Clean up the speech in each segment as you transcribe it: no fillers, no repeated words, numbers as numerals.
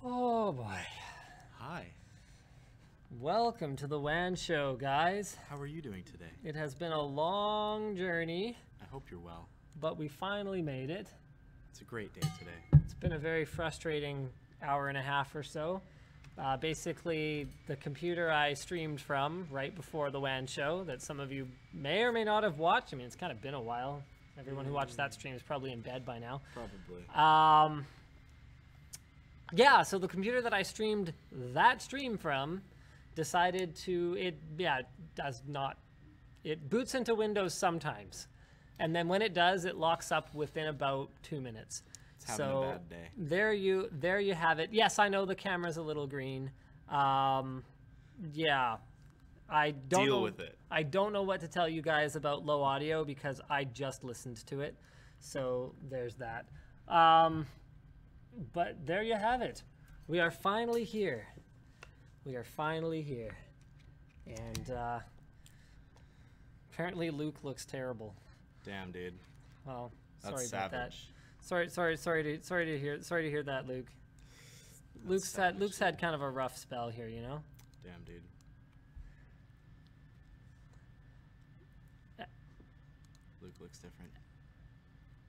Oh boy. Hi. Welcome to the WAN show, guys. How are you doing today? It has been a long journey, I hope you're well. but we finally made it. It's a great day today. It's been a very frustrating hour and a half or so. Basically, the computer I streamed from right before the WAN show that some of you may or may not have watched. I mean, it's kind of been a while. Everyone who watched that stream is probably in bed by now. Probably. Yeah, so the computer that I streamed that stream from decided to, it boots into Windows sometimes. And then when it does, it locks up within about 2 minutes. It's having a bad day. There you have it. Yes, I know the camera's a little green. Yeah. I don't Deal know, with it. I don't know what to tell you guys about low audio because I just listened to it. So there's that. But there you have it. We are finally here. We are finally here. And apparently Luke looks terrible. Damn, dude. Well, That's sorry about that. savage. Sorry to hear that, Luke. Luke's had kind of a rough spell here, you know? Damn, dude. Luke looks different.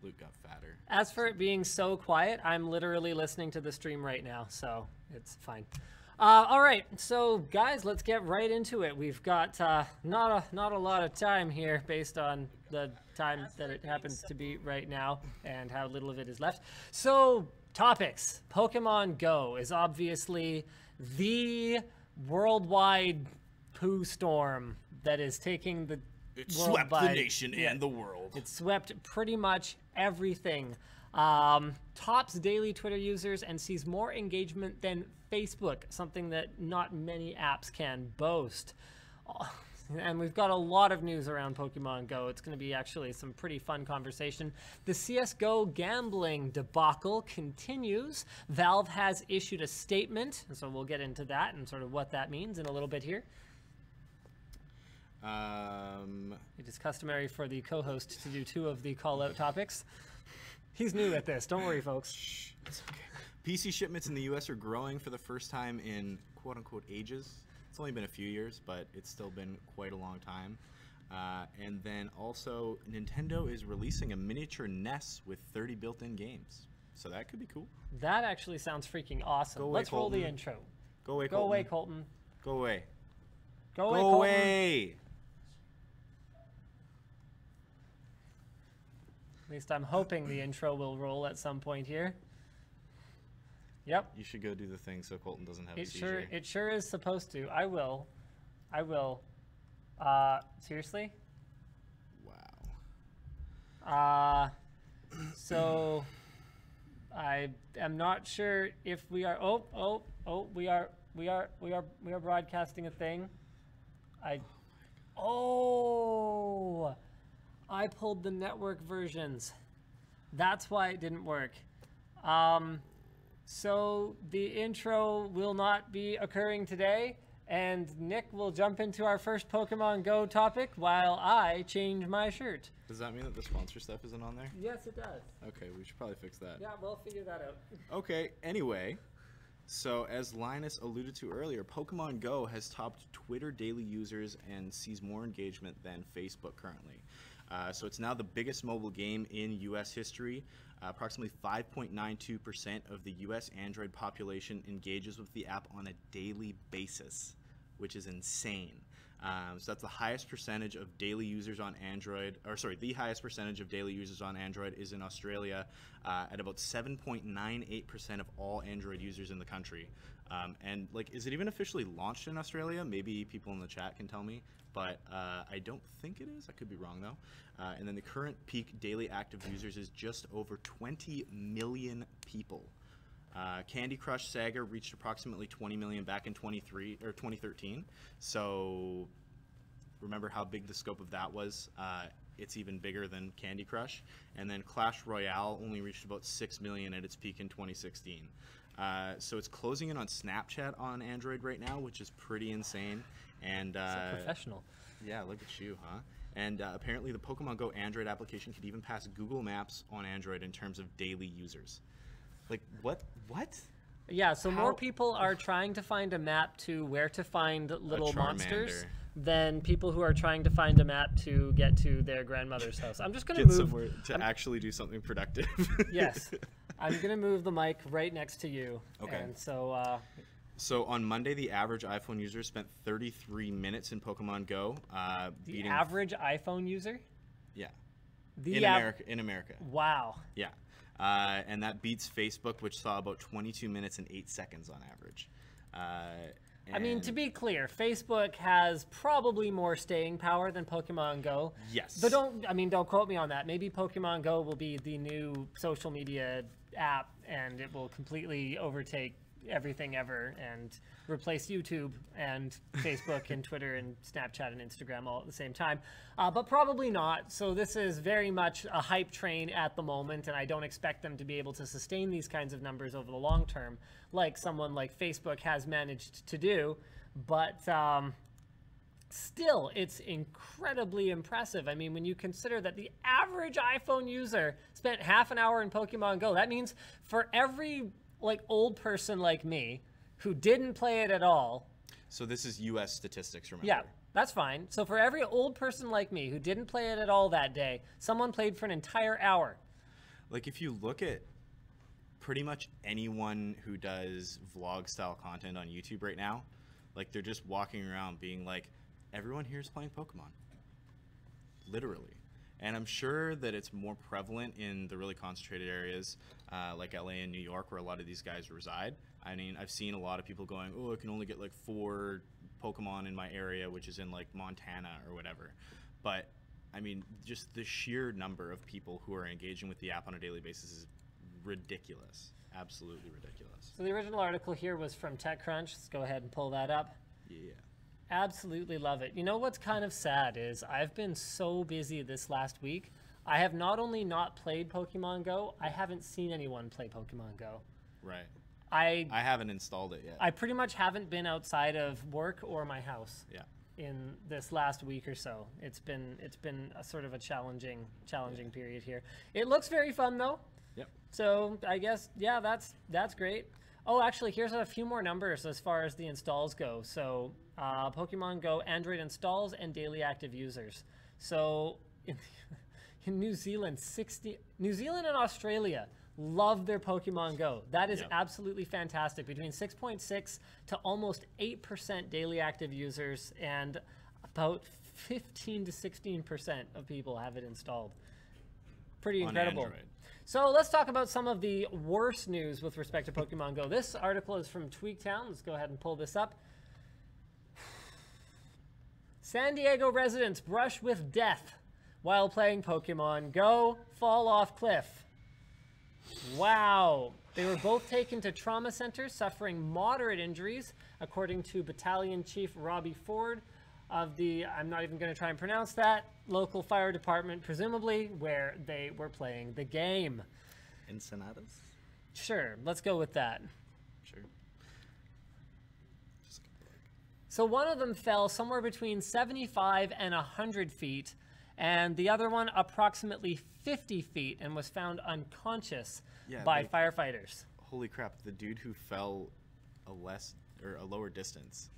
Luke got fatter. As for it being so quiet, I'm literally listening to the stream right now, so it's fine. All right, so guys, let's get right into it. We've got not a lot of time here based on the time that it happens to be right now and how little of it is left. So topics. Pokemon Go is obviously the worldwide poo storm that is taking the It swept the nation and the world. It swept pretty much everything. Tops daily Twitter users and sees more engagement than Facebook, something that not many apps can boast. And we've got a lot of news around Pokemon Go. It's going to be actually some pretty fun conversation. The CSGO gambling debacle continues. Valve has issued a statement, and so we'll get into that and sort of what that means in a little bit here. It is customary for the co-host to do 2 of the call-out topics. He's new at this. Don't worry, folks. Shh, it's okay. PC shipments in the US are growing for the first time in quote-unquote ages. It's only been a few years, but it's still been quite a long time. And then also, Nintendo is releasing a miniature NES with 30 built-in games. So that could be cool. That actually sounds freaking awesome. Go away, Let's roll the Colton. intro. Go away, Go Colton. away, Colton. Go away. Go away, Go Colton. away. At least I'm hoping the intro will roll at some point here. Yep. You should go do the thing so Colton doesn't have a seizure. It sure is supposed to. I will. Seriously? Wow. So I am not sure if we are we are broadcasting a thing. I pulled the network versions. That's why it didn't work. So the intro will not be occurring today, and Nick will jump into our first Pokemon Go topic while I change my shirt. Does that mean that the sponsor stuff isn't on there? Yes, it does. Okay, we should probably fix that. Yeah, we'll figure that out. Okay, anyway, so as Linus alluded to earlier, Pokemon Go has topped Twitter daily users and sees more engagement than Facebook currently. So it's now the biggest mobile game in US history. Approximately 5.92% of the US Android population engages with the app on a daily basis, which is insane. So that's the highest percentage of daily users on Android, or sorry, the highest percentage of daily users on Android is in Australia at about 7.98% of all Android users in the country. And like, is it even officially launched in Australia? Maybe people in the chat can tell me, but I don't think it is. I could be wrong though. And then the current peak daily active users is just over 20 million people. Candy Crush Saga reached approximately 20 million back in 2013. So remember how big the scope of that was. It's even bigger than Candy Crush. And then Clash Royale only reached about 6 million at its peak in 2016. So it's closing in on Snapchat on Android right now, which is pretty insane. And So professional. Yeah, look at you, huh? And apparently the Pokemon Go Android application could even pass Google Maps on Android in terms of daily users. Like, what? Yeah, so more people are trying to find a map to where to find little monsters than people who are trying to find a map to get to their grandmother's house. I'm just going to move somewhere to actually do something productive. Yes. I'm going to move the mic right next to you. Okay. And so so on Monday, the average iPhone user spent 33 minutes in Pokemon Go. The average iPhone user? Yeah. In America. Wow. Yeah. And that beats Facebook, which saw about 22 minutes and 8 seconds on average. I mean, to be clear, Facebook has probably more staying power than Pokemon Go. Yes. But don't quote me on that. Maybe Pokemon Go will be the new social media app and it will completely overtake everything ever and replace YouTube and Facebook and Twitter and Snapchat and Instagram all at the same time. But probably not. So this is very much a hype train at the moment, and I don't expect them to be able to sustain these kinds of numbers over the long term like someone like Facebook has managed to do. But still, it's incredibly impressive. I mean, when you consider that the average iPhone user spent half an hour in Pokemon Go, that means for every old person like me who didn't play it at all. So this is US statistics, remember? Yeah, that's fine. So for every old person like me who didn't play it at all that day, someone played for an entire hour. Like, if you look at pretty much anyone who does vlog style content on YouTube right now, like, they're just walking around being like, everyone here is playing Pokemon. Literally. And I'm sure that it's more prevalent in the really concentrated areas like LA and New York, where a lot of these guys reside. I mean, I've seen a lot of people going, oh, I can only get like 4 Pokemon in my area, which is in like Montana or whatever. But I mean, just the sheer number of people who are engaging with the app on a daily basis is ridiculous. Absolutely ridiculous. So the original article here was from TechCrunch. Let's go ahead and pull that up. Yeah. Absolutely love it. You know what's kind of sad is I've been so busy this last week. I have not only not played Pokemon Go, I haven't seen anyone play Pokemon Go. Right. I haven't installed it yet. I pretty much haven't been outside of work or my house. Yeah. In this last week or so. It's been a sort of a challenging period here. It looks very fun though. Yep. So I guess, yeah, that's great. Oh, actually, here's a few more numbers as far as the installs go. So Pokemon Go Android installs and daily active users. So in New Zealand and Australia love their Pokemon Go. That is absolutely fantastic. Between 6.6 to almost 8% daily active users, and about 15 to 16% of people have it installed. Pretty incredible. On Android. So let's talk about some of the worst news with respect to Pokemon Go. This article is from Tweaktown. Let's go ahead and pull this up. San Diego residents brush with death while playing Pokemon Go, fall off cliff. Wow. They were both taken to trauma centers suffering moderate injuries, according to Battalion Chief Robbie Ford of the, I'm not even going to try and pronounce that, local fire department, presumably, where they were playing the game. Ensenadas? Sure, let's go with that. Sure. So one of them fell somewhere between 75 and 100 feet, and the other one approximately 50 feet and was found unconscious by firefighters. Holy crap, the dude who fell a lower distance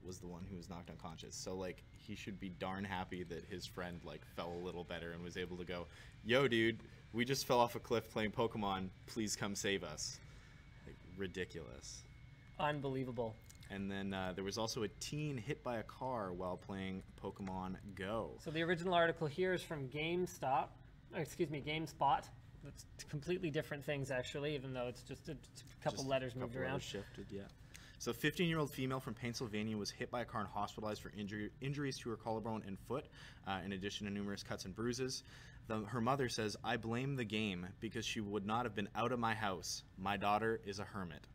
was the one who was knocked unconscious. So like, he should be darn happy that his friend like fell a little better and was able to go, yo dude, we just fell off a cliff playing Pokemon, please come save us. Like, ridiculous. Unbelievable. And then there was also a teen hit by a car while playing Pokemon Go. So the original article here is from GameSpot. It's completely different things actually, even though it's just a couple letters moved around. Shifted, yeah. So a 15-year-old female from Pennsylvania was hit by a car and hospitalized for injuries to her collarbone and foot, in addition to numerous cuts and bruises. Her mother says, I blame the game because she would not have been out of my house. My daughter is a hermit.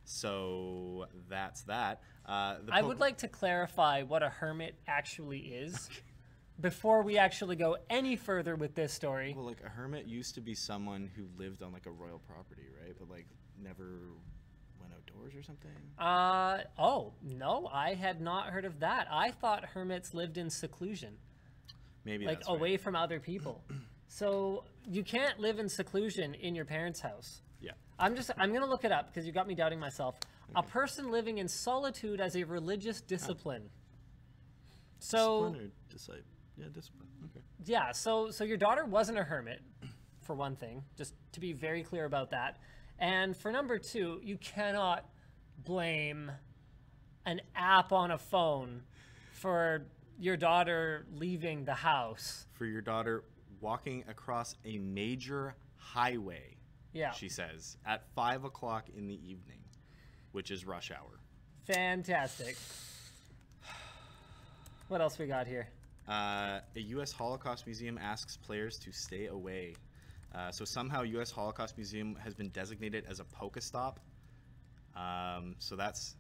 So that's that. I would like to clarify what a hermit actually is before we actually go any further with this story. Well, like, a hermit used to be someone who lived on like a royal property, right? But like never went outdoors or something? Oh, no, I had not heard of that. I thought hermits lived in seclusion. Maybe like that's right. away from other people. So you can't live in seclusion in your parents' house. Yeah. I'm gonna look it up because you got me doubting myself. Okay. A person living in solitude as a religious discipline. So. Discipline or disciple? Yeah, discipline. Okay. Yeah. So your daughter wasn't a hermit, for one thing. Just to be very clear about that. And for number two, you cannot blame an app on a phone for your daughter leaving the house. For your daughter walking across a major highway, she says, at 5 o'clock in the evening, which is rush hour. Fantastic. What else we got here? A U.S. Holocaust Museum asks players to stay away. So somehow U.S. Holocaust Museum has been designated as a Pokestop. So that's,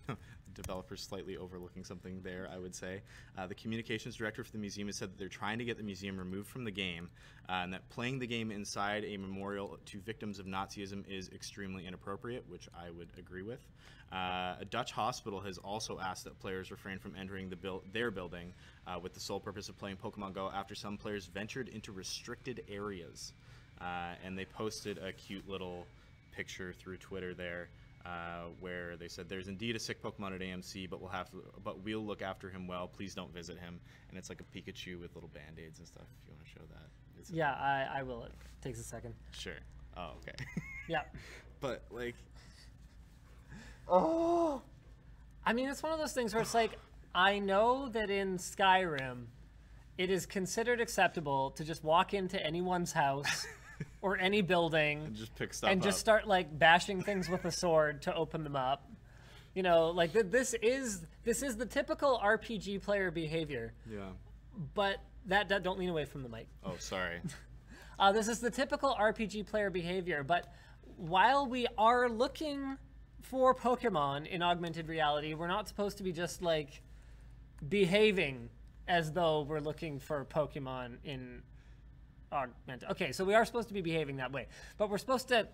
the developers slightly overlooking something there, I would say. The communications director for the museum has said that they're trying to get the museum removed from the game, and that playing the game inside a memorial to victims of Nazism is extremely inappropriate, which I would agree with. A Dutch hospital has also asked that players refrain from entering their building with the sole purpose of playing Pokemon Go after some players ventured into restricted areas. And they posted a cute little picture through Twitter there, where they said, "There's indeed a sick Pokemon at AMC, but we'll look after him well. Please don't visit him." And it's like a Pikachu with little band-aids and stuff. If you want to show that. Yeah, I will. It takes a second. Sure. Oh, okay. Yeah. But like, oh, I mean, it's one of those things where it's like, I know that in Skyrim, it is considered acceptable to just walk into anyone's house or any building and just pick stuff and just start like bashing things with a sword to open them up. You know, like this is the typical RPG player behavior. Yeah. But that don't lean away from the mic. Oh, sorry. This is the typical RPG player behavior. But while we are looking for Pokemon in augmented reality, we're not supposed to be just like behaving as though we're looking for Pokemon in augmented. Okay, so we are supposed to be behaving that way, but we're supposed to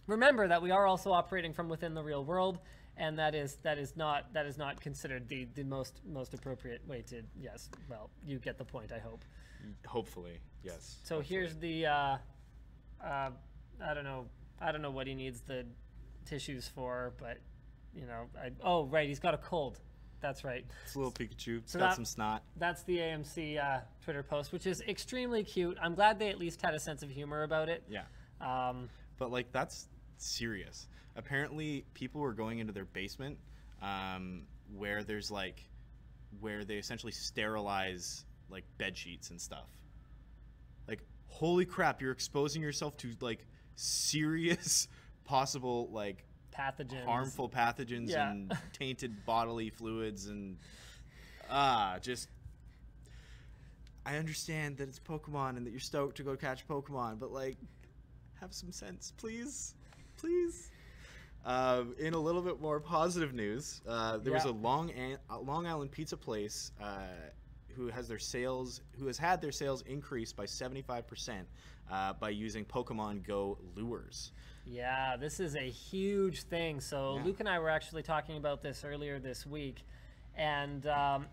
remember that we are also operating from within the real world, and that is not considered the most appropriate way to. Yes, well, you get the point, I hope. Hopefully, yes. So hopefully. Here's the I don't know what he needs the tissues for, but you know, oh right, he's got a cold. That's right. It's a little Pikachu. It's so got some snot. That's the AMC Twitter post, which is extremely cute. I'm glad they at least had a sense of humor about it. Yeah. But like, that's serious. Apparently, people were going into their basement, where there's like, where they essentially sterilize like bed sheets and stuff. Like, holy crap! You're exposing yourself to like serious possible like pathogens, harmful pathogens, and tainted bodily fluids, and just, I understand that it's Pokemon and that you're stoked to go catch Pokemon, but like, have some sense, please. In a little bit more positive news, there was a Long Island pizza place who has had their sales increased by 75% by using Pokemon Go lures. Yeah, this is a huge thing. So Luke and I were actually talking about this earlier this week, and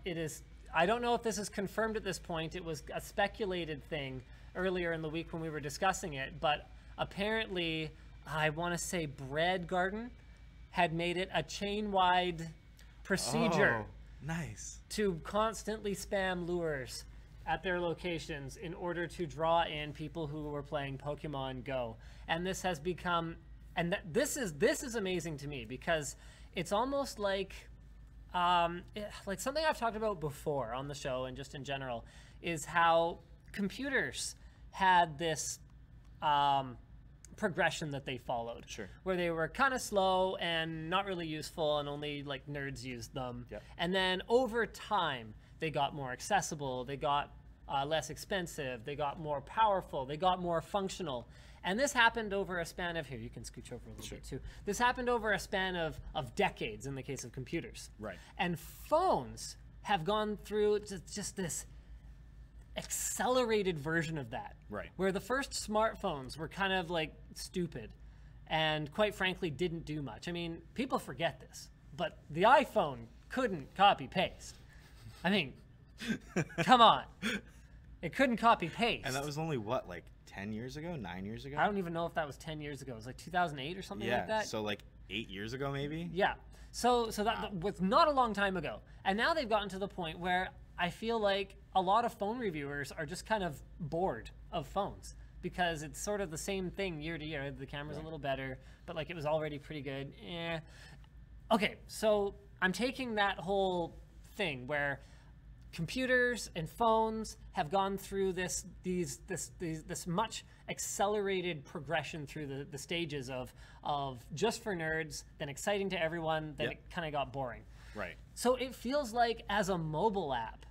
it is, I don't know if this is confirmed at this point. It was a speculated thing earlier in the week when we were discussing it, but apparently, I want to say Bread Garden had made it a chain-wide procedure to constantly spam lures at their locations in order to draw in people who were playing Pokemon Go. And this has become, and this is amazing to me, because it's almost like something I've talked about before on the show and just in general, is how computers had this progression that they followed, where they were kind of slow and not really useful, and only like nerds used them. And then over time, they got more accessible, they got less expensive, they got more powerful, they got more functional. And this happened over a span of, here, you can scooch over a little bit too. This happened over a span of decades in the case of computers. And phones have gone through just this accelerated version of that. Where the first smartphones were kind of like stupid and quite frankly didn't do much. I mean, people forget this, but the iPhone couldn't copy paste. I mean, come on. It couldn't copy paste. And that was only what, like 10 years ago, 9 years ago. I don't even know if that was 10 years ago. It was like 2008 or something like that. So like 8 years ago, maybe. Yeah. So that was not a long time ago. And now they've gotten to the point where I feel like a lot of phone reviewers are just kind of bored of phones because it's sort of the same thing year to year. The camera's a little better, but like it was already pretty good. Okay, so I'm taking that whole thing where computers and phones have gone through this much accelerated progression through the stages of just for nerds, then exciting to everyone, then it kind of got boring. Right. So it feels like as a mobile app,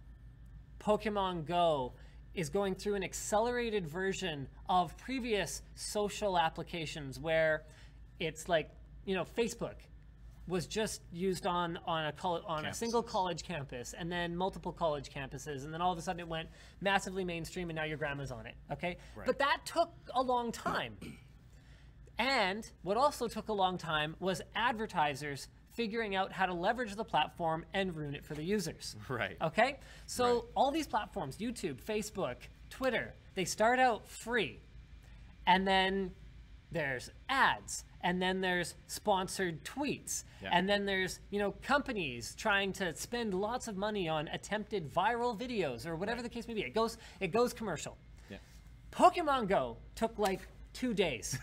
Pokemon Go is going through an accelerated version of previous social applications where it's like, you know, Facebook was just used on a single college campus, and then multiple college campuses, and then all of a sudden it went massively mainstream, and now your grandma's on it. Okay, but that took a long time. And what also took a long time was advertisers figuring out how to leverage the platform and ruin it for the users. Right. Okay, so all these platforms, YouTube, Facebook, Twitter, they start out free, and then there's ads, and then there's sponsored tweets, and then there's, you know, companies trying to spend lots of money on attempted viral videos or whatever the case may be. It goes commercial. Pokemon Go took like 2 days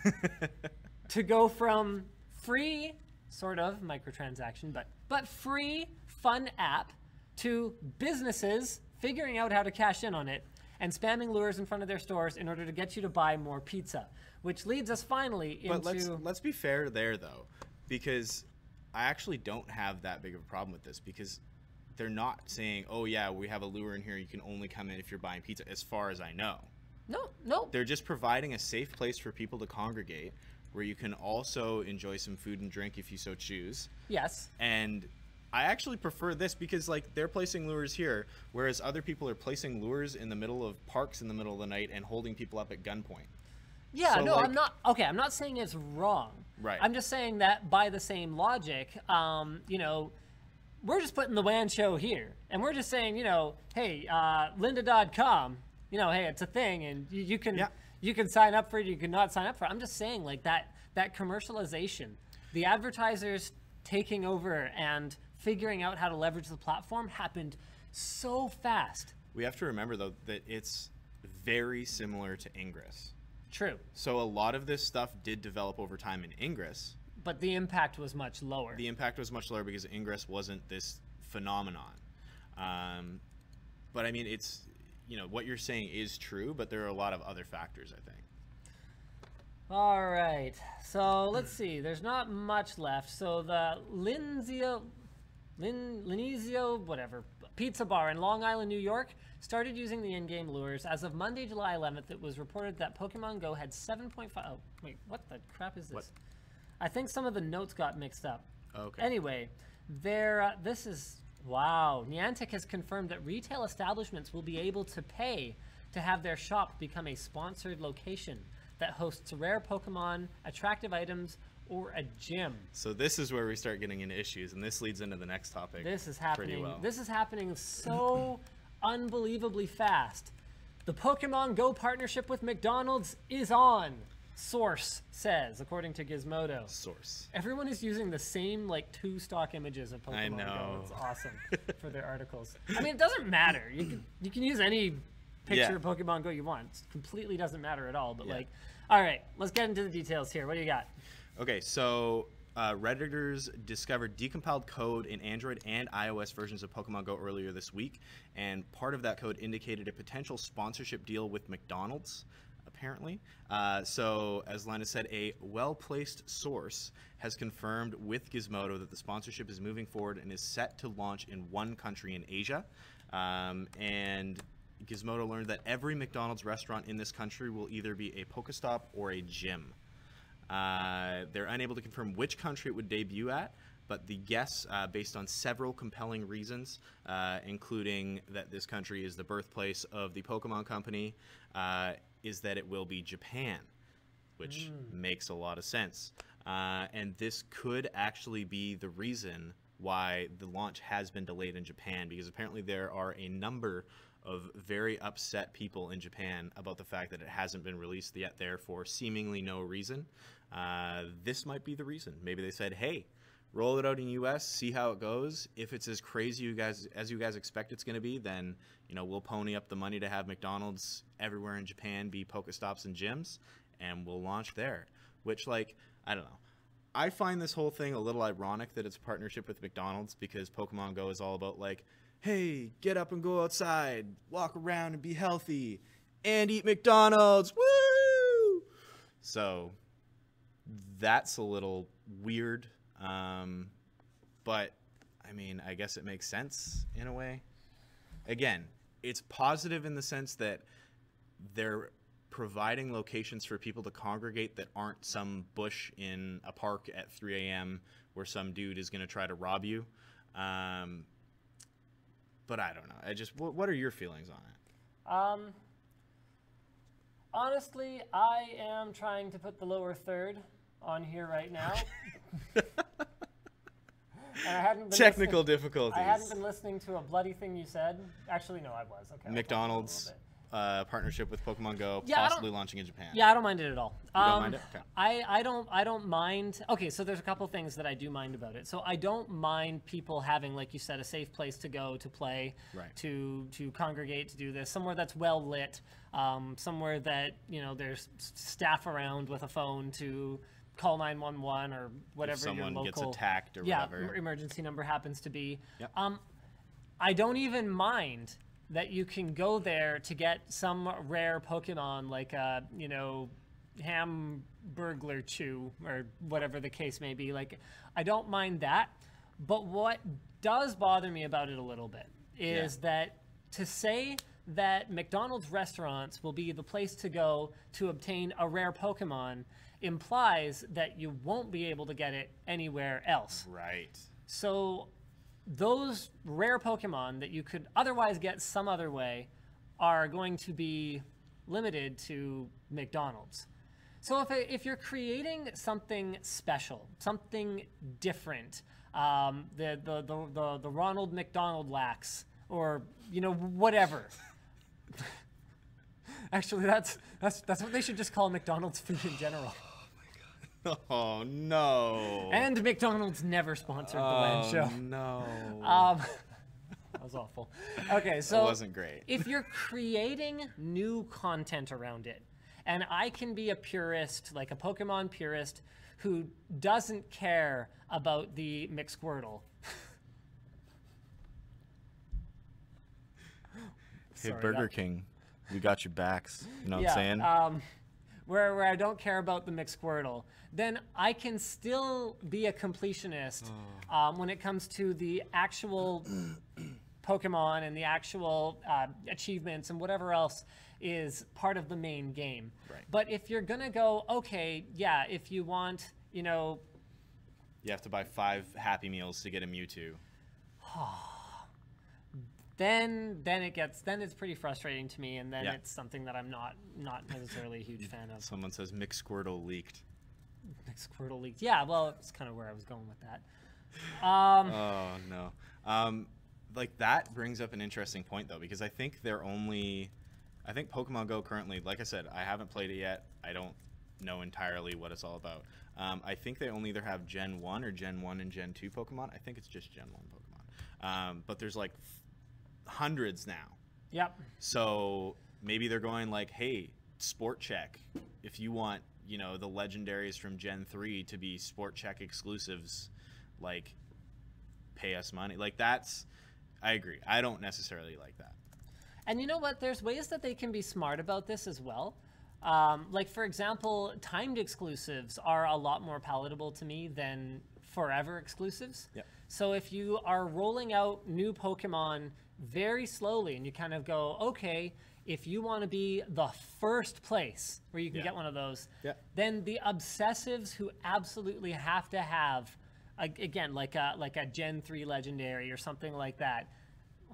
to go from free, sort of microtransaction, but free fun app to businesses figuring out how to cash in on it and spamming lures in front of their stores in order to get you to buy more pizza, which leads us finally into... But let's be fair there, though, because I actually don't have that big of a problem with this, because they're not saying, oh, yeah, we have a lure in here, you can only come in if you're buying pizza, as far as I know. No. They're just providing a safe place for people to congregate, where you can also enjoy some food and drink if you so choose. Yes. And I actually prefer this because, like, they're placing lures here, whereas other people are placing lures in the middle of parks in the middle of the night and holding people up at gunpoint. Yeah, so, no, like, I'm not saying it's wrong. Right. I'm just saying that by the same logic, you know, we're just putting the WAN show here, and we're just saying, you know, hey, lynda.com, you know, hey, it's a thing, and you can sign up for it, you can not sign up for it. I'm just saying, like, that commercialization, the advertisers taking over and figuring out how to leverage the platform happened so fast. We have to remember, though, that it's very similar to Ingress. True. So a lot of this stuff did develop over time in Ingress. But the impact was much lower. The impact was much lower because Ingress wasn't this phenomenon. But I mean, it's, you know, what you're saying is true, but there are a lot of other factors, I think. All right. So let's see. There's not much left. So the Linizio, whatever, pizza bar in Long Island, New York, started using the in-game lures. As of Monday, July 11th, it was reported that Pokemon Go had 7.5... Oh, wait, what the crap is this? What? I think some of the notes got mixed up. Okay. Anyway, this is... Wow. Niantic has confirmed that retail establishments will be able to pay to have their shop become a sponsored location that hosts rare Pokemon, attractive items, or a gym. So this is where we start getting into issues, and this leads into the next topic. This is happening. Pretty well. This is happening so unbelievably fast. The Pokemon Go partnership with McDonald's is on. Source says, according to Gizmodo. Source. Everyone is using the same, like, 2 stock images of Pokemon I know. Go. It's awesome for their articles. I mean, it doesn't matter. You can use any picture of Pokemon Go you want. It completely doesn't matter at all. But like, all right, let's get into the details here. What do you got? Okay, so Redditors discovered decompiled code in Android and iOS versions of Pokemon Go earlier this week, and part of that code indicated a potential sponsorship deal with McDonald's, apparently. So, as Linus said, a well-placed source has confirmed with Gizmodo that the sponsorship is moving forward and is set to launch in one country in Asia. And Gizmodo learned that every McDonald's restaurant in this country will either be a Pokestop or a gym. They're unable to confirm which country it would debut at, but the guess, based on several compelling reasons, including that this country is the birthplace of the Pokemon Company, is that it will be Japan, which makes a lot of sense. And this could actually be the reason why the launch has been delayed in Japan, because apparently there are a number of very upset people in Japan about the fact that it hasn't been released yet there for seemingly no reason. This might be the reason. Maybe they said, hey, roll it out in US, see how it goes. If it's as crazy as you guys expect it's going to be, then, you know, we'll pony up the money to have McDonald's everywhere in Japan be Pokestops and gyms, and we'll launch there. Which, like, I don't know. I find this whole thing a little ironic that it's a partnership with McDonald's, because Pokemon Go is all about, like, hey, get up and go outside, walk around and be healthy, and eat McDonald's, woo! So that's a little weird, but I mean, I guess it makes sense in a way. Again, it's positive in the sense that they're providing locations for people to congregate that aren't some bush in a park at 3 a.m. where some dude is going to try to rob you. But I don't know. What are your feelings on it? Honestly, I am trying to put the lower third on here right now. And I hadn't been Technical difficulties. I hadn't been listening to a bloody thing you said. Actually, no, I was. Okay. McDonald's partnership with Pokemon Go, Yeah, possibly launching in Japan. Yeah, I don't mind it at all. You don't mind it? Okay. I don't mind. Okay, so there's a couple things that I do mind about it. So I don't mind people having, like you said, a safe place to go to play, right, to congregate, to do this, somewhere that's well lit, somewhere that, you know, there's staff around with a phone to call 911 or whatever if someone your local gets attacked or whatever emergency number happens to be. Yep. I don't even mind that you can go there to get some rare Pokemon, like a, you know, Hamburglar Chew or whatever the case may be. Like, I don't mind that. But what does bother me about it a little bit is that to say that McDonald's restaurants will be the place to go to obtain a rare Pokemon implies that you won't be able to get it anywhere else. Right. So those rare Pokemon that you could otherwise get some other way are going to be limited to McDonald's. So if you're creating something special, something different, the Ronald McDonald Lax, or, you know, whatever. Actually, that's what they should just call McDonald's food in general. Oh no! And McDonald's never sponsored the WAN show. No. That was awful. Okay, so it wasn't great. If you're creating new content around it, and I can be a purist, like a Pokemon purist, who doesn't care about the McSquirtle. Hey, Burger King, we got your backs. You know what I'm saying? Where I don't care about the McSquirtle, then I can still be a completionist when it comes to the actual Pokemon and the actual achievements and whatever else is part of the main game. Right. But if you're gonna go, okay, yeah, if you want, you know, you have to buy 5 Happy Meals to get a Mewtwo. Then it's pretty frustrating to me, and then it's something that I'm not necessarily a huge fan of. Someone says McSquirtle leaked. McSquirtle leaked. Yeah, well, that's kind of where I was going with that. Oh no. Like, that brings up an interesting point though, because I think Pokemon Go currently, like I said, I haven't played it yet. I don't know entirely what it's all about. I think they only either have Gen 1 or Gen 1 and Gen 2 Pokemon. I think it's just Gen 1 Pokemon. But there's like hundreds now. Yep. So maybe they're going like, hey, Sport Check, if you want, you know, the legendaries from Gen 3 to be Sport Check exclusives, like, pay us money. Like, I agree. I don't necessarily like that. And you know what? There's ways that they can be smart about this as well. Like, for example, timed exclusives are a lot more palatable to me than forever exclusives. Yep. So if you are rolling out new Pokemon very slowly and you kind of go, okay, if you want to be the first place where you can get one of those, then the obsessives who absolutely have to have, again, like a Gen 3 legendary or something like that,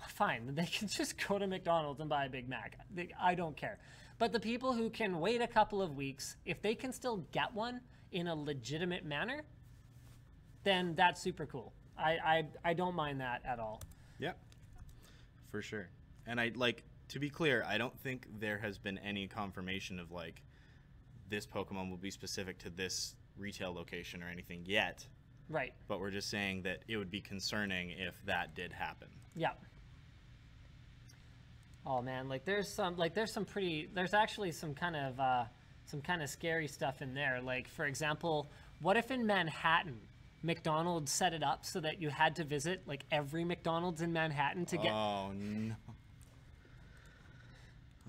fine, they can just go to McDonald's and buy a Big Mac. I don't care. But the people who can wait a couple of weeks, if they can still get one in a legitimate manner, then that's super cool. I don't mind that at all. Yeah, for sure. And to be clear, I don't think there has been any confirmation of like this Pokemon will be specific to this retail location or anything yet. Right. But we're just saying that it would be concerning if that did happen. Yeah. Oh man, like there's actually some kind of scary stuff in there. Like, for example, what if in Manhattan, McDonald's set it up so that you had to visit like every McDonald's in Manhattan to get... Oh no.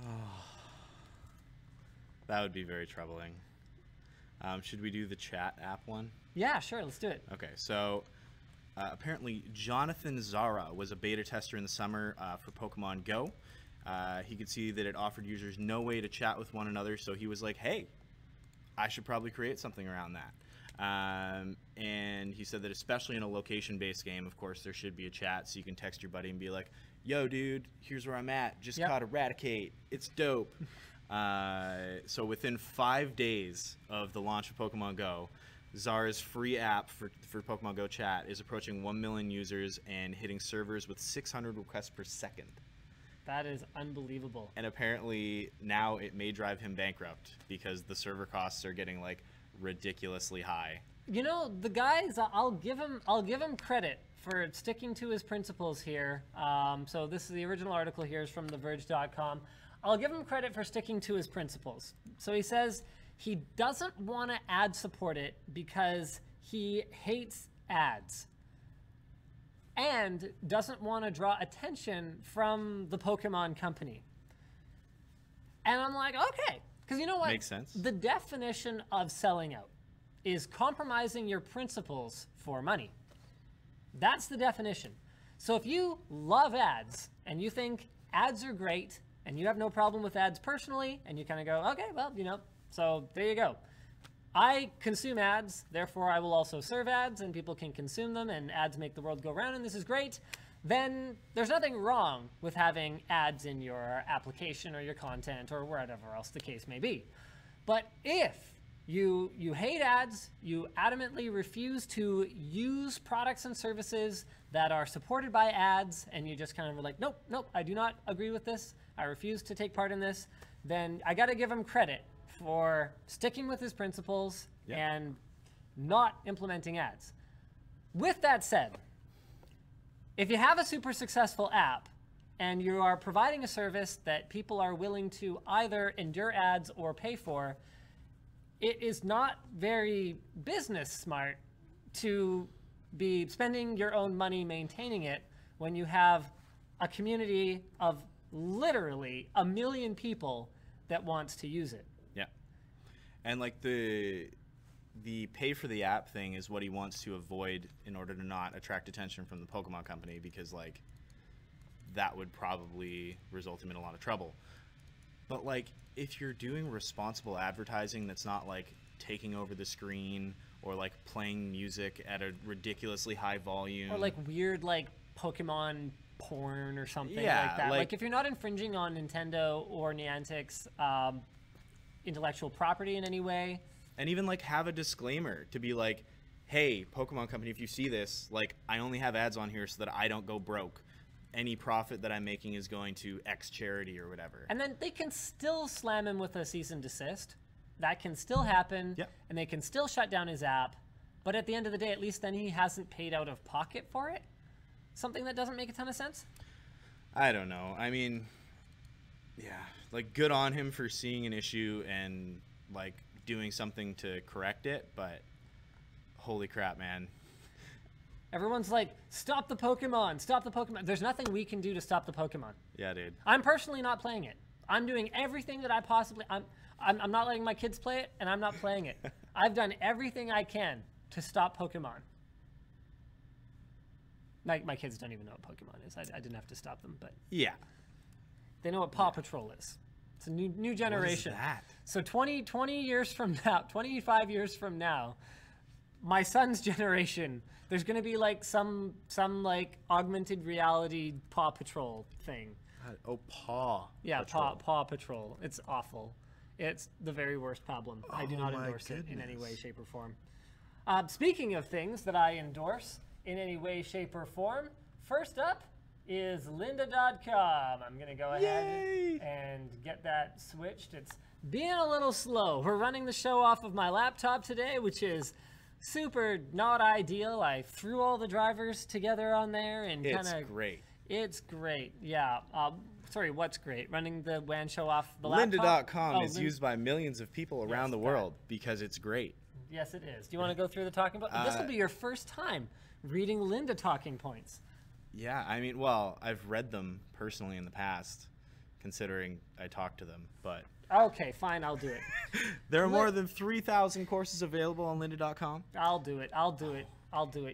Oh. That would be very troubling. Should we do the chat app one? Yeah, sure, let's do it. Okay, so apparently Jonathan Zara was a beta tester in the summer for Pokemon Go. He could see that it offered users no way to chat with one another, so he was like, hey, I should probably create something around that. And he said that especially in a location-based game, of course, there should be a chat so you can text your buddy and be like, yo, dude, here's where I'm at. Just caught Eradicate. It's dope. So within 5 days of the launch of Pokemon Go, Zara's free app for Pokemon Go chat is approaching 1 million users and hitting servers with 600 requests per second. That is unbelievable. And apparently now it may drive him bankrupt because the server costs are getting like ridiculously high. You know, the guys, I'll give him credit for sticking to his principles here. So this is the original article here is from TheVerge.com. I'll give him credit for sticking to his principles. So he says he doesn't want to ad support it because he hates ads and doesn't want to draw attention from the Pokemon company. And I'm like, okay, because you know what? Makes sense. The definition of selling out is compromising your principles for money. That's the definition. So if you love ads and you think ads are great and you have no problem with ads personally and you kind of go, okay, well, you know, so there you go. I consume ads, therefore I will also serve ads and people can consume them and ads make the world go round and this is great. Then there's nothing wrong with having ads in your application or your content or whatever else the case may be. But if you hate ads, you adamantly refuse to use products and services that are supported by ads, and you just kind of are like, nope, nope, I do not agree with this, I refuse to take part in this, then I gotta give him credit for sticking with his principles and not implementing ads. With that said, if you have a super successful app and you are providing a service that people are willing to either endure ads or pay for, it is not very business smart to be spending your own money maintaining it when you have a community of literally 1 million people that wants to use it. Yeah. And like the pay for the app thing is what he wants to avoid in order to not attract attention from the Pokemon company, because like that would probably result him in a lot of trouble. But like if you're doing responsible advertising that's not like taking over the screen or like playing music at a ridiculously high volume or like weird like Pokemon porn or something like that. like Like if you're not infringing on Nintendo or Niantic's intellectual property in any way. And even like have a disclaimer to be like, hey, Pokemon company, if you see this, like I only have ads on here so that I don't go broke. Any profit that I'm making is going to X charity or whatever. And then they can still slam him with a cease and desist. That can still happen. Yep. And they can still shut down his app. But at the end of the day, at least then he hasn't paid out of pocket for it. Something that doesn't make a ton of sense. I don't know. I mean, yeah, like good on him for seeing an issue and like doing something to correct it. But holy crap, man. Everyone's like, stop the Pokemon, stop the Pokemon. There's nothing we can do to stop the Pokemon. Yeah, dude. I'm personally not playing it. I'm doing everything that I possibly... I'm not letting my kids play it, and I'm not playing it. I've done everything I can to stop Pokemon. My kids don't even know what Pokemon is. I didn't have to stop them, but... Yeah. They know what Paw Patrol is. It's a new generation. What is that? So 20 years from now, 25 years from now, my son's generation... There's going to be like some like augmented reality Paw Patrol thing. Oh, Paw Patrol. Paw Patrol. It's awful. It's the very worst problem. I do not endorse it in any way, shape, or form. Speaking of things that I endorse in any way, shape, or form, first up, is lynda.com. I'm going to go ahead Yay! and get that switched. It's being a little slow. We're running the show off of my laptop today, which is super not ideal. I threw all the drivers together on there and kind of... It's great. It's great, yeah. Sorry, what's great? Running the WAN show off the laptop? Lynda.com is used by millions of people around the world because it's great. Yes, it is. Do you want to go through the talking points? This will be your first time reading Lynda talking points. Yeah, I mean, well, I've read them personally in the past, considering I talked to them, but... Okay, fine, I'll do it. There are more than 3,000 courses available on lynda.com. I'll do it.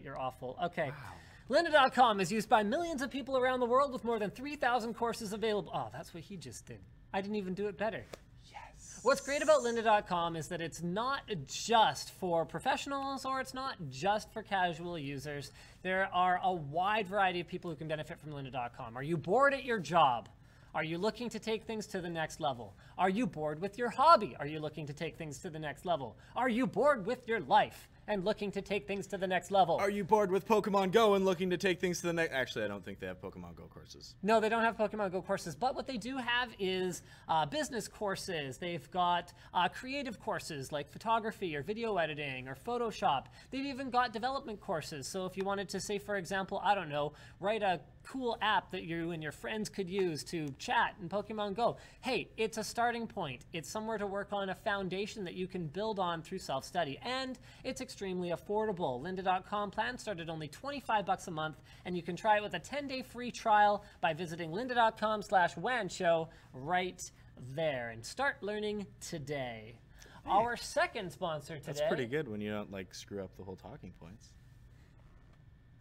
You're awful. Okay. Wow. Lynda.com is used by millions of people around the world with more than 3,000 courses available. Oh, that's what he just did. I didn't even do it better. Yes. What's great about lynda.com is that it's not just for professionals or it's not just for casual users. There are a wide variety of people who can benefit from lynda.com. Are you bored at your job? Are you looking to take things to the next level? Are you bored with your hobby? Are you looking to take things to the next level? Are you bored with your life and looking to take things to the next level? Are you bored with Pokemon Go and looking to take things to the next... Actually, I don't think they have Pokemon Go courses. No, they don't have Pokemon Go courses, but what they do have is business courses. They've got creative courses like photography or video editing or Photoshop. They've even got development courses. So if you wanted to say, for example, I don't know, write a cool app that you and your friends could use to chat in Pokemon Go. Hey, it's a starting point. It's somewhere to work on a foundation that you can build on through self-study. And it's extremely affordable. Lynda.com plans start at only $25 a month, and you can try it with a 10-day free trial by visiting lynda.com/wanshow right there and start learning today. Hey. Our second sponsor today... That's pretty good when you don't, like, screw up the whole talking points.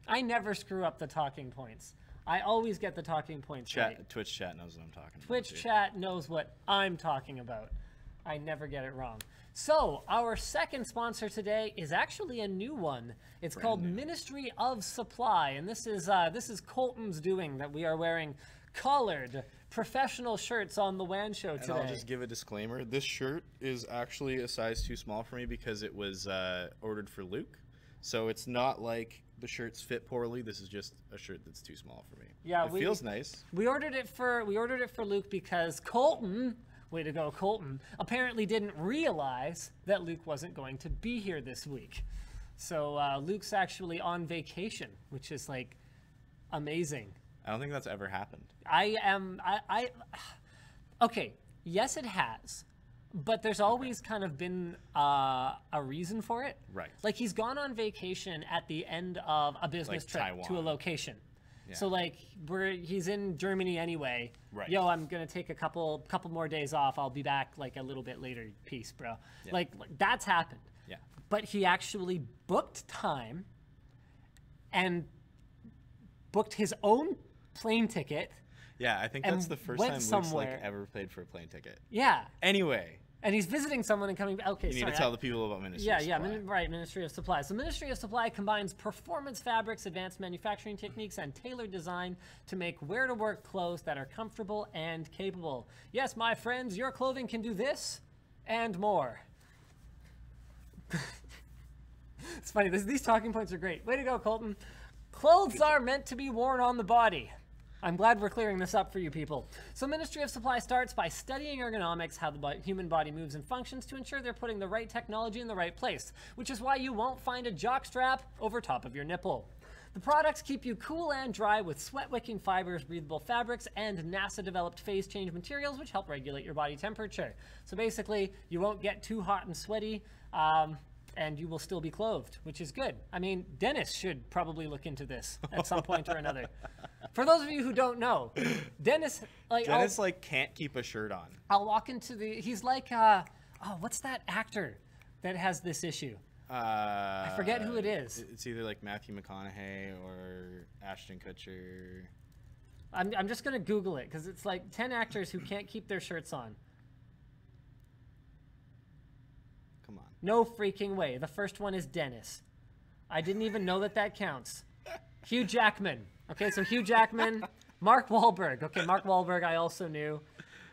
I never screw up the talking points. I always get the talking points right. Twitch chat knows what I'm talking about. Twitch chat knows what I'm talking about. I never get it wrong. So, our second sponsor today is actually a new one. It's called Ministry of Supply, and this is Colton's doing that we are wearing collared professional shirts on the WAN show today. And I'll just give a disclaimer. This shirt is actually a size too small for me because it was ordered for Luke. So it's not like the shirts fit poorly. This is just a shirt that's too small for me. Yeah, it feels nice. We ordered it for Luke because Colton, way to go Colton, apparently didn't realize that Luke wasn't going to be here this week. So Luke's actually on vacation, which is like amazing. I don't think that's ever happened. Okay, yes it has. But there's always kind of been a reason for it. Right. Like he's gone on vacation at the end of a business trip Taiwan. to a location. Yeah. So like he's in Germany anyway. Right. Yo, I'm gonna take a couple more days off. I'll be back like a little bit later. Peace, bro. Yeah. Like that's happened. Yeah. But he actually booked time and booked his own plane ticket. Yeah, I think that's the first time Luke's like ever paid for a plane ticket. Yeah. Anyway. And he's visiting someone and coming back. Okay, you need to tell the people about Ministry of Supply. Right, Ministry of Supply. So Ministry of Supply combines performance fabrics, advanced manufacturing techniques, and tailored design to make wear-to-work clothes that are comfortable and capable. Yes, my friends, your clothing can do this and more. It's funny, these talking points are great. Way to go, Colton. Clothes are meant to be worn on the body. I'm glad we're clearing this up for you people. So Ministry of Supply starts by studying ergonomics, how the human body moves and functions to ensure they're putting the right technology in the right place, which is why you won't find a jock strap over top of your nipple. The products keep you cool and dry with sweat-wicking fibers, breathable fabrics, and NASA-developed phase change materials which help regulate your body temperature. So basically, you won't get too hot and sweaty, and you will still be clothed, which is good. I mean, Dennis should probably look into this at some point or another. For those of you who don't know, Dennis can't keep a shirt on. I'll walk into he's like, what's that actor that has this issue? I forget who it is. It's either like Matthew McConaughey or Ashton Kutcher. I'm just going to Google it because it's like 10 actors who can't keep their shirts on. Come on. No freaking way. The first one is Dennis. I didn't even know that counts. Hugh Jackman. Okay, so Hugh Jackman, Mark Wahlberg. Okay, Mark Wahlberg I also knew.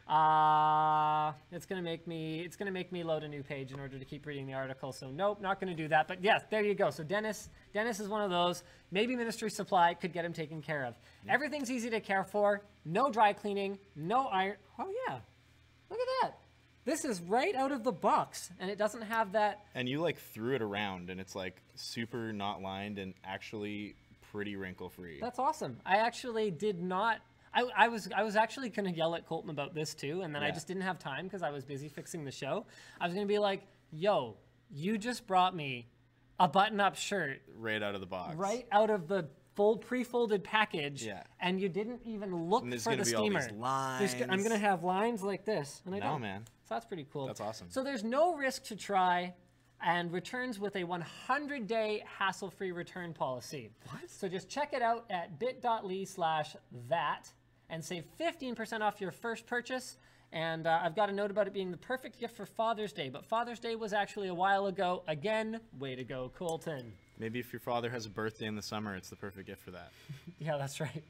It's gonna make me load a new page in order to keep reading the article. So nope, not gonna do that. But yes, there you go. So Dennis is one of those. Maybe Ministry Supply could get him taken care of. Everything's easy to care for. No dry cleaning. No iron. Oh yeah, look at that. This is right out of the box, and it doesn't have that. And you like threw it around, and it's like super not lined and actually pretty wrinkle free. That's awesome. I actually did not. I was actually gonna yell at Colton about this too, and then I just didn't have time because I was busy fixing the show. I was gonna be like, "Yo, you just brought me a button-up shirt Right out of the box. right out of the full pre-folded package, Yeah. and you didn't even look And there's for gonna the be all steamer." these lines. I'm gonna have lines like this, and I No, don't. man. So that's pretty cool. That's awesome. So there's no risk to try, and returns with a 100-day hassle-free return policy. What? So just check it out at bit.ly/that and save 15% off your first purchase. And I've got a note about it being the perfect gift for Father's Day, but Father's Day was actually a while ago. Again, way to go, Colton. Maybe if your father has a birthday in the summer, it's the perfect gift for that. Yeah, that's right.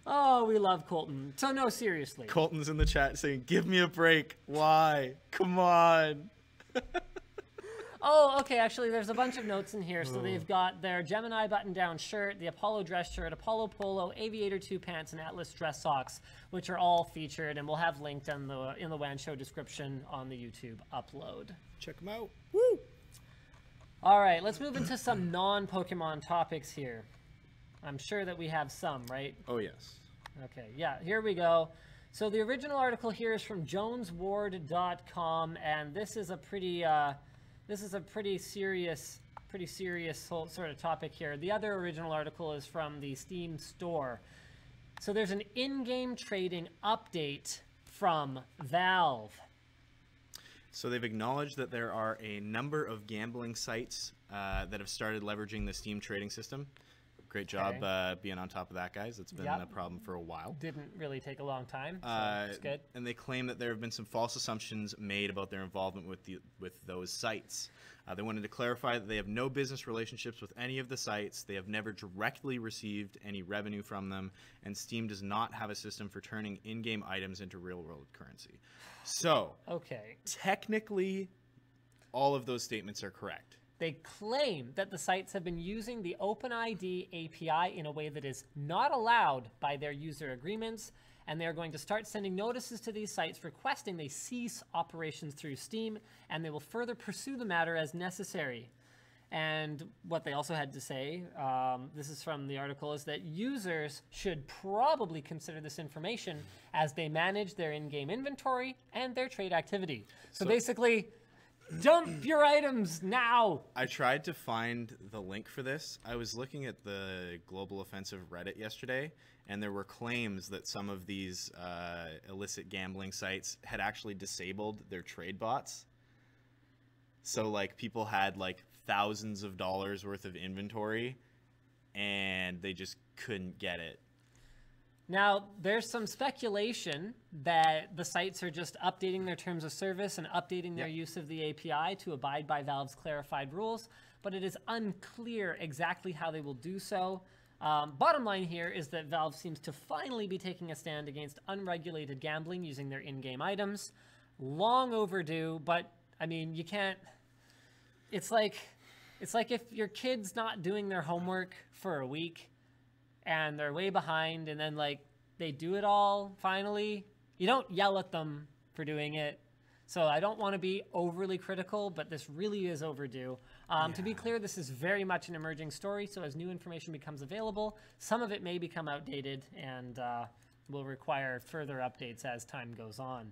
Oh, we love Colton. So no, seriously. Colton's in the chat saying, "Give me a break. Why? Come on." Oh, okay, actually, there's a bunch of notes in here. So they've got their Gemini button-down shirt, the Apollo dress shirt, Apollo polo, Aviator 2 pants, and Atlas dress socks, which are all featured, and we'll have linked in the WAN show description on the YouTube upload. Check them out. Woo! All right, let's move into some non-Pokemon topics here. I'm sure that we have some, right? Oh, yes. Okay, yeah, here we go. So the original article here is from jonesward.com, and this is a pretty serious sort of topic here. The other original article is from the Steam store. So there's an in-game trading update from Valve. So they've acknowledged that there are a number of gambling sites that have started leveraging the Steam trading system. Great job being on top of that, guys. It's been a problem for a while. Didn't really take a long time, so it's good. And they claim that there have been some false assumptions made about their involvement with those sites. They wanted to clarify that they have no business relationships with any of the sites. They have never directly received any revenue from them, and Steam does not have a system for turning in-game items into real-world currency. So, technically, all of those statements are correct. They claim that the sites have been using the OpenID API in a way that is not allowed by their user agreements, and they're going to start sending notices to these sites requesting they cease operations through Steam, and they will further pursue the matter as necessary. And what they also had to say, this is from the article, is that users should probably consider this information as they manage their in-game inventory and their trade activity. So basically, dump your items now. I tried to find the link for this. I was looking at the Global Offensive Reddit yesterday, and there were claims that some of these illicit gambling sites had actually disabled their trade bots. So like people had like thousands of dollars worth of inventory, and they just couldn't get it. Now, there's some speculation that the sites are just updating their terms of service and updating their use of the API to abide by Valve's clarified rules, but it is unclear exactly how they will do so. Bottom line here is that Valve seems to finally be taking a stand against unregulated gambling using their in-game items. Long overdue, but I mean, you can't... It's like if your kid's not doing their homework for a week and they're way behind, and then like they do it all finally, you don't yell at them for doing it. So I don't want to be overly critical, but this really is overdue. To be clear, this is very much an emerging story, so as new information becomes available, some of it may become outdated and will require further updates as time goes on.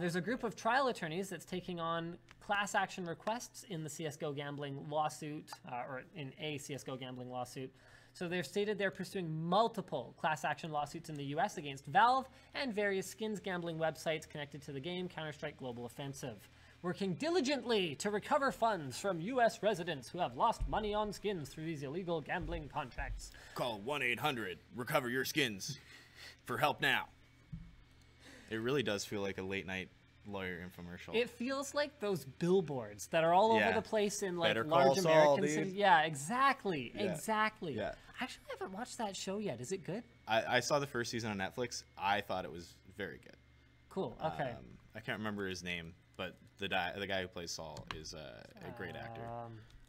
There's a group of trial attorneys that's taking on class action requests in the CSGO gambling lawsuit, or in a CSGO gambling lawsuit. So they've stated they're pursuing multiple class action lawsuits in the US against Valve and various skins gambling websites connected to the game Counter-Strike Global Offensive, working diligently to recover funds from US residents who have lost money on skins through these illegal gambling contracts. Call 1-800-RECOVER YOUR SKINS for help now. It really does feel like a late night lawyer infomercial. It feels like those billboards that are all over the place in like Better large call Saul, American cities. Yeah, exactly. Yeah. Exactly. Yeah. Actually, I haven't watched that show yet. Is it good? I saw the first season on Netflix. I thought it was very good. Cool. Okay. I can't remember his name, but the guy who plays Saul is a great actor.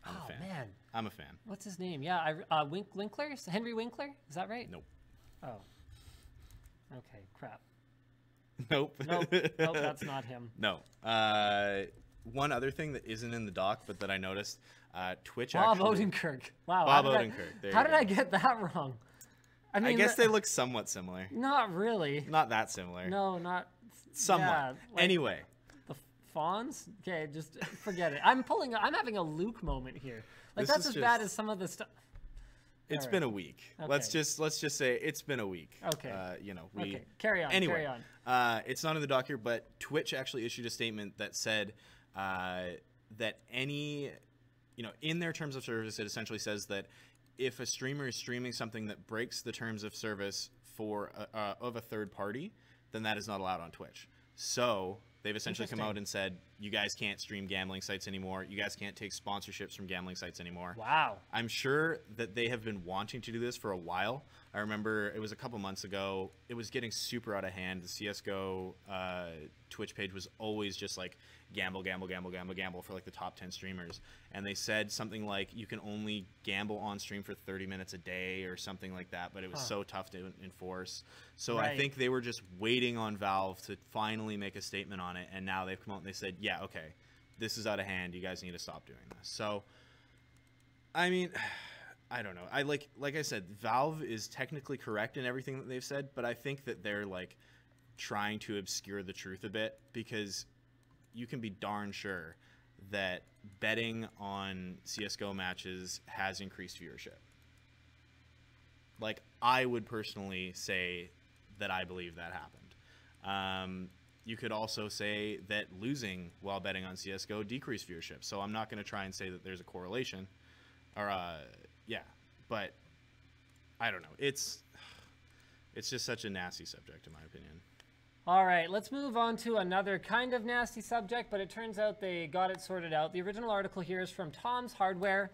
I'm a fan. Man. I'm a fan. What's his name? Yeah, Winkler? Henry Winkler? Is that right? Nope. Oh. Okay, crap. Nope. Nope, that's not him. No. One other thing that isn't in the doc, but that I noticed, Twitch Bob actually... Odenkirk. Wow. Bob Odenkirk. How did I get that wrong? I mean, I guess they look somewhat similar. Not really. Not that similar. No, not... Somewhat. Yeah, like anyway. the Fawns? Okay, just forget it. I'm having a Luke moment here. Like, This that's is as bad as some of the stuff. It's been a week. Okay. Let's just say it's been a week. Okay. Okay. Carry on. Anyway, Carry on. it's not in the doc here, but Twitch actually issued a statement that said that any, in their terms of service, it essentially says that if a streamer is streaming something that breaks the terms of service of a third party, then that is not allowed on Twitch. So they've essentially come out and said, you guys can't stream gambling sites anymore. You guys can't take sponsorships from gambling sites anymore. Wow. I'm sure that they have been wanting to do this for a while. I remember it was a couple months ago. It was getting super out of hand. The CSGO Twitch page was always just like gamble for like the top 10 streamers. And they said something like you can only gamble on stream for 30 minutes a day or something like that. But it was so tough to enforce. So I think they were just waiting on Valve to finally make a statement on it. And now they've come out and they said, yeah, okay, this is out of hand. You guys need to stop doing this. So, I mean... I don't know. Like I said, Valve is technically correct in everything that they've said, but I think that they're like trying to obscure the truth a bit, because you can be darn sure that betting on CSGO matches has increased viewership. Like, I would personally say that I believe that happened. You could also say that losing while betting on CSGO decreased viewership. So I'm not going to try and say that there's a correlation, or yeah, but I don't know. It's just such a nasty subject, in my opinion. All right, let's move on to another kind of nasty subject, but it turns out they got it sorted out. The original article here is from Tom's Hardware.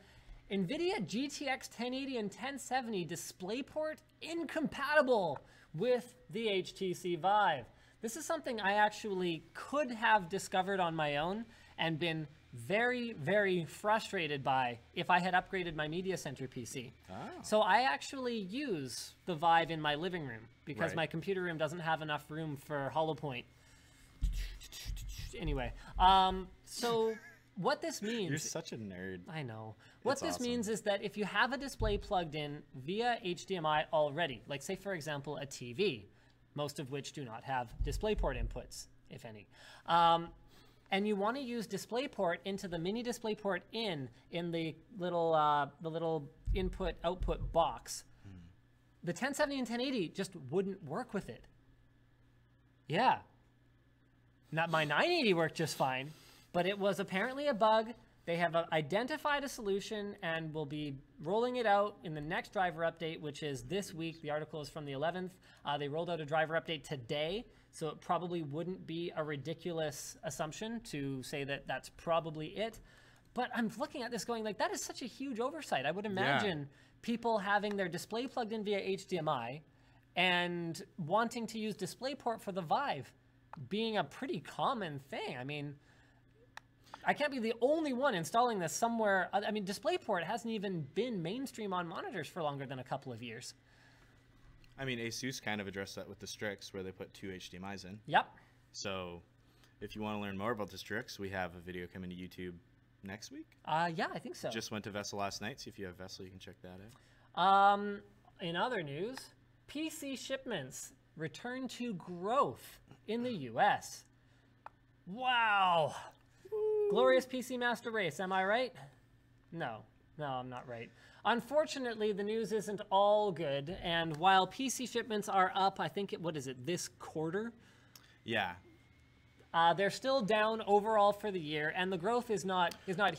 NVIDIA GTX 1080 and 1070 DisplayPort incompatible with the HTC Vive. This is something I actually could have discovered on my own and been very, very frustrated by if I had upgraded my Media Center PC. So I actually use the Vive in my living room because my computer room doesn't have enough room for HoloPoint. Anyway, so what this means... You're such a nerd. I know. What this means is that if you have a display plugged in via HDMI already, like say for example a TV, most of which do not have DisplayPort inputs, if any, and you want to use DisplayPort into the mini DisplayPort in the little input-output box, the 1070 and 1080 just wouldn't work with it. Yeah. Not my 980 worked just fine, but it was apparently a bug. They have identified a solution and will be rolling it out in the next driver update, which is this week. The article is from the 11th. They rolled out a driver update today, so it probably wouldn't be a ridiculous assumption to say that that's probably it. But I'm looking at this going like, that is such a huge oversight. I would imagine people having their display plugged in via HDMI and wanting to use DisplayPort for the Vive being a pretty common thing. I mean, I can't be the only one installing this somewhere. I mean, DisplayPort hasn't even been mainstream on monitors for longer than a couple of years. I mean, Asus kind of addressed that with the Strix, where they put 2 HDMIs in. Yep. So if you want to learn more about the Strix, we have a video coming to YouTube next week. Yeah, I think so. Just went to Vessel last night, so if you have Vessel, you can check that out. In other news, PC shipments return to growth in the US. Wow. Woo. Glorious PC Master Race, am I right? No, I'm not right. Unfortunately, the news isn't all good, and while PC shipments are up, I think, this quarter? Yeah. They're still down overall for the year, and the growth is not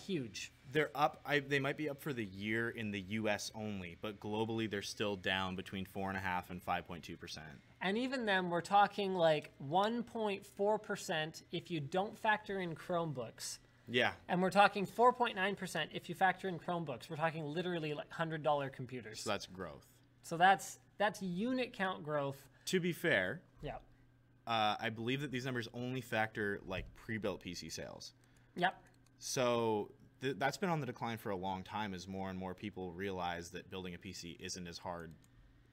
huge. They're up. They might be up for the year in the U.S. only, but globally they're still down between 4.5% and 5.2%. And even then, we're talking like 1.4% if you don't factor in Chromebooks. Yeah. And we're talking 4.9% if you factor in Chromebooks. We're talking literally like $100 computers. So that's growth. So that's unit count growth. To be fair, yeah, I believe that these numbers only factor like pre-built PC sales. Yep. So that's been on the decline for a long time as more and more people realize that building a PC isn't as hard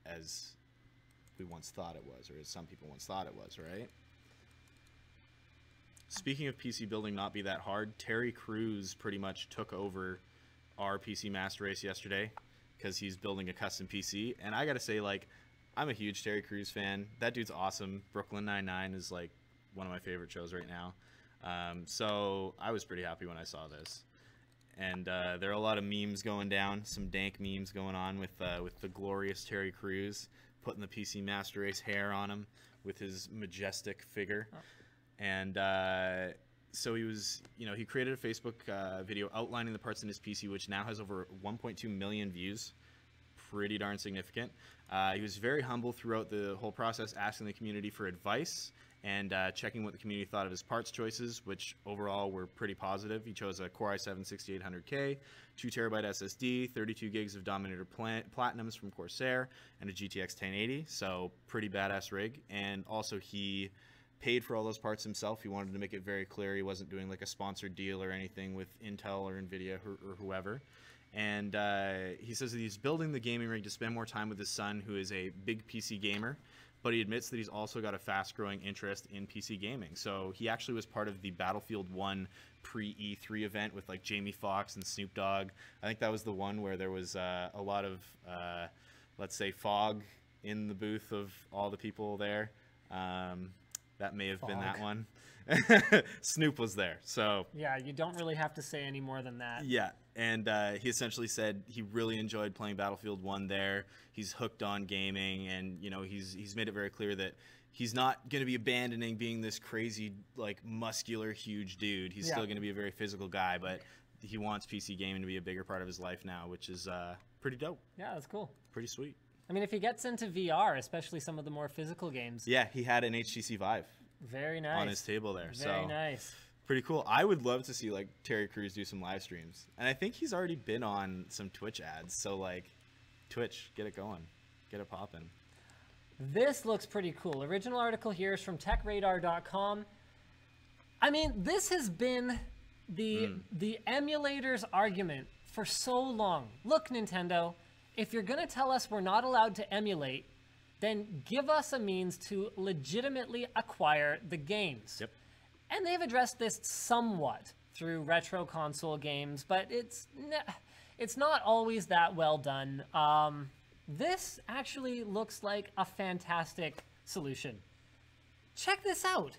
as we once thought it was, or as some people once thought it was, right? Speaking of PC building not be that hard, Terry Crews pretty much took over our PC Master Race yesterday because he's building a custom PC. And I got to say, like, I'm a huge Terry Crews fan. That dude's awesome. Brooklyn Nine-Nine is, like, one of my favorite shows right now. So I was pretty happy when I saw this. And there are a lot of memes going down, some dank memes going on with the glorious Terry Crews putting the PC Master Race hair on him with his majestic figure. Oh. And so he was, he created a Facebook video outlining the parts in his PC, which now has over 1.2 million views. Pretty darn significant. He was very humble throughout the whole process, asking the community for advice and checking what the community thought of his parts choices, which overall were pretty positive. He chose a Core i7-6800K, 2TB SSD, 32 gigs of Dominator Platinums from Corsair, and a GTX 1080, so pretty badass rig. And also he paid for all those parts himself. He wanted to make it very clear he wasn't doing like a sponsored deal or anything with Intel or NVIDIA or whoever. And he says that he's building the gaming rig to spend more time with his son, who is a big PC gamer, but he admits that he's also got a fast-growing interest in PC gaming. So he actually was part of the Battlefield 1 pre-E3 event with like Jamie Foxx and Snoop Dogg. I think that was the one where there was a lot of, let's say, fog in the booth of all the people there. That may have been that one. Snoop was there, so yeah, you don't really have to say any more than that. Yeah, and he essentially said he really enjoyed playing Battlefield 1 there. He's hooked on gaming, and he's made it very clear that he's not going to be abandoning being this crazy, like, muscular, huge dude. He's still going to be a very physical guy, but he wants PC gaming to be a bigger part of his life now, which is pretty dope. Yeah, that's cool. Pretty sweet. I mean, if he gets into VR, especially some of the more physical games. Yeah, he had an HTC Vive. Very nice. On his table there. Very nice. Pretty cool. I would love to see like Terry Crews do some live streams. And I think he's already been on some Twitch ads. So like Twitch, get it going. Get it popping. This looks pretty cool. Original article here is from techradar.com. I mean, this has been the emulators argument for so long. Look, Nintendo, if you're going to tell us we're not allowed to emulate, then give us a means to legitimately acquire the games. Yep. And they've addressed this somewhat through retro console games, but it's not always that well done. This actually looks like a fantastic solution. Check this out.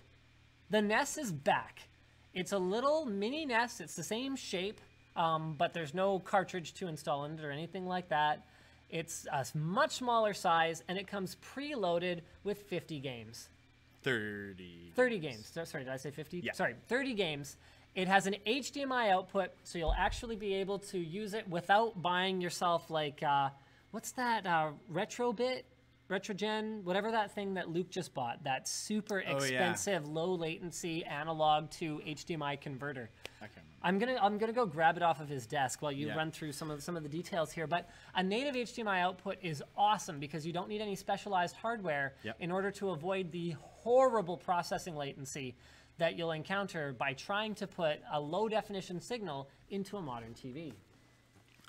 The NES is back. It's a little mini NES. It's the same shape, but there's no cartridge to install in it or anything like that. It's a much smaller size, and it comes preloaded with 50 games. 30 games. Sorry, did I say 50? Yeah. Sorry, 30 games. It has an HDMI output, so you'll actually be able to use it without buying yourself, like, what's that, Retrogen, whatever that thing that Luke just bought, that super expensive, low latency analog to HDMI converter. Okay. I'm gonna go grab it off of his desk while you run through some of the details here. But a native HDMI output is awesome because you don't need any specialized hardware in order to avoid the horrible processing latency that you'll encounter by trying to put a low definition signal into a modern TV.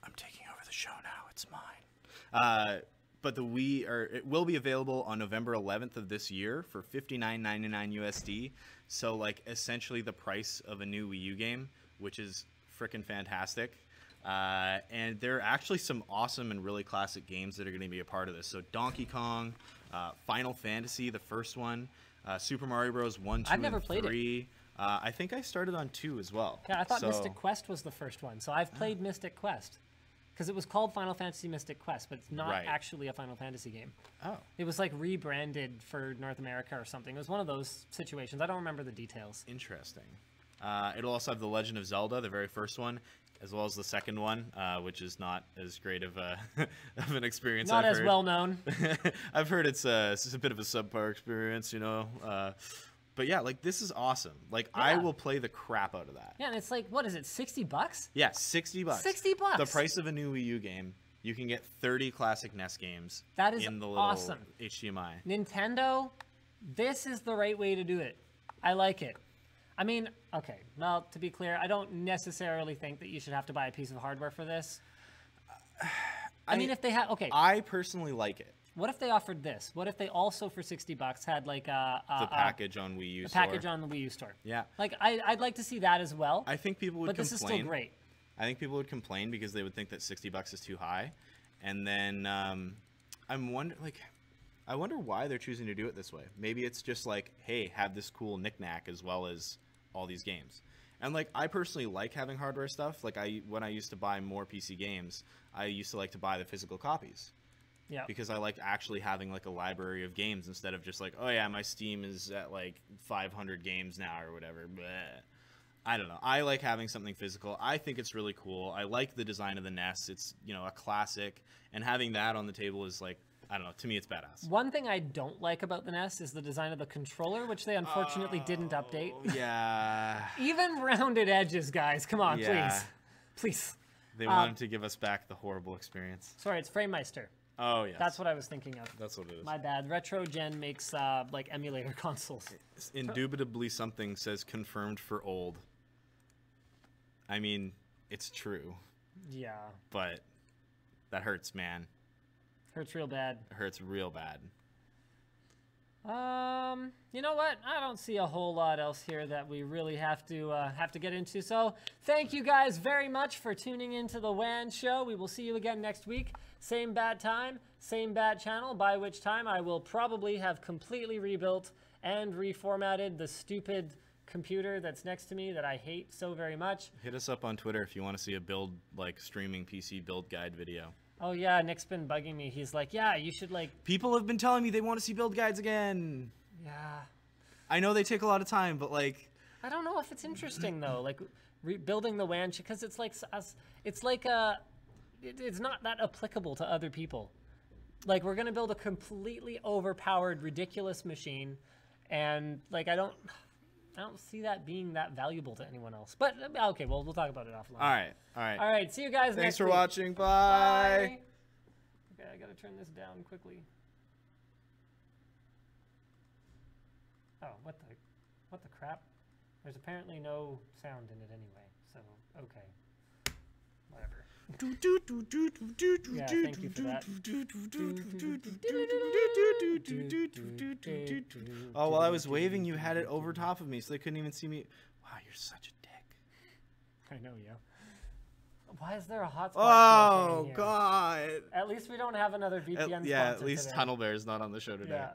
I'm taking over the show now. It's mine. But it will be available on November 11th of this year for $59.99 USD. So like essentially the price of a new Wii U game, which is freaking fantastic. And there are actually some awesome and really classic games that are going to be a part of this. So Donkey Kong, Final Fantasy, the first one, Super Mario Bros. 1, 2, I've never played 3. It. I think I started on 2 as well. Yeah, I thought Mystic Quest was the first one. So I've played Mystic Quest. Because it was called Final Fantasy Mystic Quest, but it's not actually a Final Fantasy game. Oh. It was like rebranded for North America or something. It was one of those situations. I don't remember the details. Interesting. It'll also have The Legend of Zelda, the very first one, as well as the second one, which is not as great of an experience. Not as well known. I've heard it's a bit of a subpar experience, But yeah, like this is awesome. Like I will play the crap out of that. Yeah, and it's like, what is it, $60? Yeah, $60. $60. The price of a new Wii U game. You can get 30 classic NES games. That is in the little awesome. HDMI. Nintendo, This is the right way to do it. I like it. I mean, okay, well, to be clear, I don't necessarily think that you should have to buy a piece of hardware for this. I mean, if they had, okay. I personally like it. What if they offered this? What if they also, for $60, had like the package on Wii U store? The package on the Wii U store. Yeah. Like, I'd like to see that as well. I think people would complain. But this is still great. I think people would complain because they would think that $60 is too high. And then I wonder why they're choosing to do it this way. Maybe it's just like, hey, have this cool knickknack as well as all these games. And like, I personally like having hardware stuff. Like when I used to buy more PC games, I used to like to buy the physical copies. Yeah. Because I liked actually having like a library of games instead of just like, oh yeah, my Steam is at like 500 games now or whatever. Bleh. I don't know. I like having something physical. I think it's really cool. I like the design of the NES. It's, you know, a classic, and having that on the table is like, I don't know, to me it's badass. One thing I don't like about the NES is the design of the controller, which they unfortunately didn't update. Yeah. Even rounded edges, guys. Come on, please. Please. They wanted to give us back the horrible experience. Sorry, it's FrameMeister. Oh, yes. That's what I was thinking of. That's what it is. My bad. RetroGen makes like emulator consoles. Indubitably something says confirmed for old. I mean, it's true. Yeah. But that hurts, man. Hurts real bad. It hurts real bad. You know what? I don't see a whole lot else here that we really have to get into. So thank you guys very much for tuning into the WAN show. We will see you again next week. Same bad time, same bad channel, by which time I will probably have completely rebuilt and reformatted the stupid computer that's next to me that I hate so very much. Hit us up on Twitter if you want to see a build, like streaming PC build guide video. Oh yeah, Nick's been bugging me. He's like, yeah, you should like... People have been telling me they want to see build guides again. Yeah. I know they take a lot of time, but like... I don't know if it's interesting though, like rebuilding the WAN, because it's like it's not that applicable to other people. Like, we're gonna build a completely overpowered, ridiculous machine, and like I don't see that being that valuable to anyone else. But okay, well, we'll talk about it offline. All right. See you guys next week. Thanks for watching. Bye. Okay, I gotta turn this down quickly. Oh, what the crap? There's apparently no sound in it anyway. So okay, whatever. Yeah, thank you for that. Oh, while I was waving, you had it over top of me, so they couldn't even see me. Wow, you're such a dick. I know, yo. Why is there a hotspot? Oh, God. At least we don't have another VPN sponsor yeah, at least today. Tunnel Bear is not on the show today. Yeah.